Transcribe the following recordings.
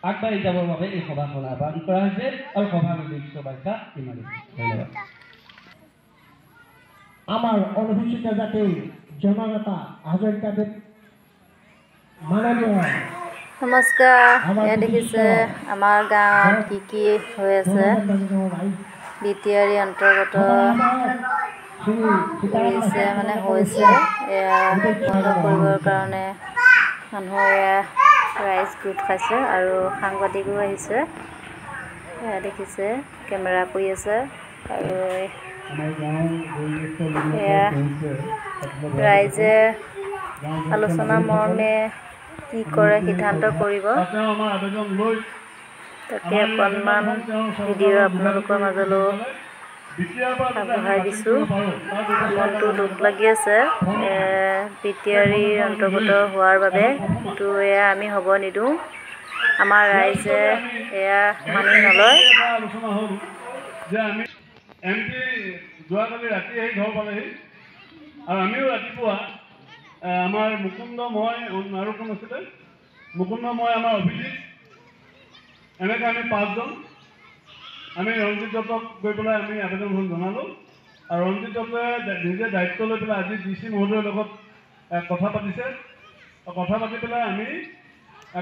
আগবাঢ়ি যাবৰ বাবে এই সভাখন আহ্বান কৰা হৈছে আৰু সভাৰ উদ্দেশ্য ব্যাখ্যা ইমানেই। ধন্যবাদ। আমাৰ অনুসূচিত জাতিৰ জননেতা হাজৰিকাদেৱ মাননীয় নমস্কাৰ। এয়া দেখিছে আমাৰ গাঁৱত কি হৈ আছে। বিটিআৰি অন্তৰ্গত হৈছে এয়া বন্ধ কৰিবৰ কাৰণে মানুহ এয়া ৰাইজ গোট খাইছে আৰু সাংবাদিকো আহিছে। এয়া দেখিছে কেমেৰা কৰি আছে আৰু এয়া ৰাইজে আলোচনা মৰ্মে কি কৰে সিদ্ধান্ত কৰিব তাকে অকণমান ভিডিঅ' আপোনালোকৰ মাজলৈ আগবঢ়াই দিছোঁ। মনটো দুখ লাগি আছে বিটিআৰিৰ অন্তৰ্গত হোৱাৰ বাবে, কিন্তু এয়া আমি হ'ব নিদিওঁ। আমাৰ ৰাইজে এয়া মানি নলয়। যোৱাকালি ৰাতি আহি ঘৰ পালেহি আৰু আমিও ৰাতিপুৱা আমাৰ মুকুন্দ মই আৰু কোন আছিলে মুকুন্দ মই আমাৰ অভিজিত এনেকৈ আমি 5জন আমি ৰঞ্জিত দত্তক গৈ পেলাই আমি আবেদনখন জনালোঁ আৰু ৰঞ্জিত দত্তই নিজে দায়িত্ব লৈ পেলাই আজি DC মহোদয়ৰ লগত কথা পাতিছে। কথা পাতি পেলাই আমি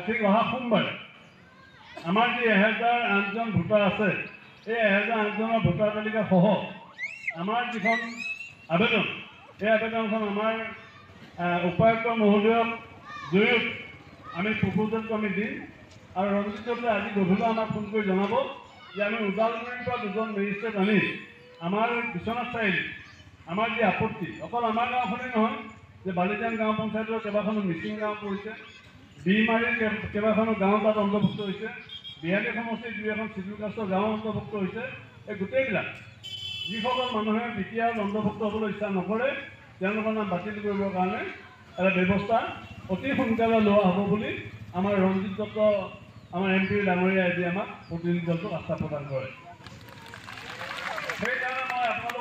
ঠিক অহা সোমবাৰে আমাৰ যি 1008জন ভোটাৰ আছে এই 1008জনৰ ভোটাৰ তালিকা সহ আমাৰ যিখন আবেদন এই আবেদনখন আমাৰ উপায়ুক্ত মহোদয়ৰ জৰিয়তে আমি প্ৰপ'জেলটো আমি দিম আৰু ৰঞ্জিত দত্তই আজি গধূলি আমাক ফোন কৰি জনাব যে আমি ওদালগুৰিৰ পৰা 2জন মেজিষ্ট্ৰেট আনি আমাৰ বিশ্বনাথ চাৰিআলি আমাৰ যি আপত্তি অকল আমাৰ গাঁওখনেই নহয় যে বালিজান গাঁও পঞ্চায়তৰ কেইবাখনো মিচিং গাঁও পৰিছে, বিমাৰীৰ কেইবাখনো গাঁও তাত অন্তৰ্ভুক্ত হৈছে, বিহালী সমষ্টিৰ 2এখন চিডুল কাষ্টৰ গাঁও অন্তৰ্ভুক্ত হৈছে। এই গোটেইবিলাক যিসকল মানুহে বিটিআৰত অন্তৰ্ভুক্ত হ'বলৈ ইচ্ছা নকৰে তেওঁলোকৰ নাম বাতিল কৰিবৰ কাৰণে এটা ব্যৱস্থা অতি সোনকালে লোৱা হ'ব বুলি আমাৰ ৰঞ্জিত দত্ত আমাৰ MP ডাঙৰীয়া আজি আমাক প্ৰতিনিধি দলটোক আস্থা প্ৰদান কৰে। সেইকাৰণে মই আপোনালোক